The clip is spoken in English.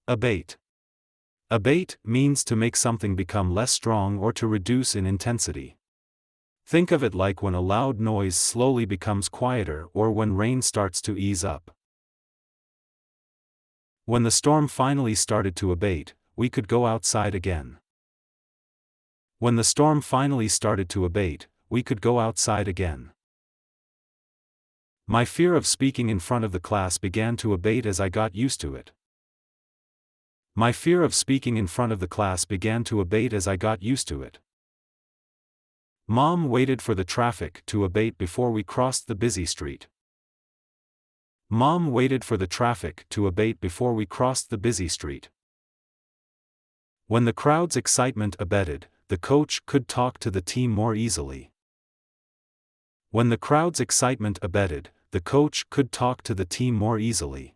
Abate. Abate means to make something become less strong or to reduce in intensity. Think of it like when a loud noise slowly becomes quieter or when rain starts to ease up. When the storm finally started to abate, we could go outside again. When the storm finally started to abate, we could go outside again. My fear of speaking in front of the class began to abate as I got used to it. My fear of speaking in front of the class began to abate as I got used to it. Mom waited for the traffic to abate before we crossed the busy street. Mom waited for the traffic to abate before we crossed the busy street. When the crowd's excitement abated, the coach could talk to the team more easily. When the crowd's excitement abated, the coach could talk to the team more easily.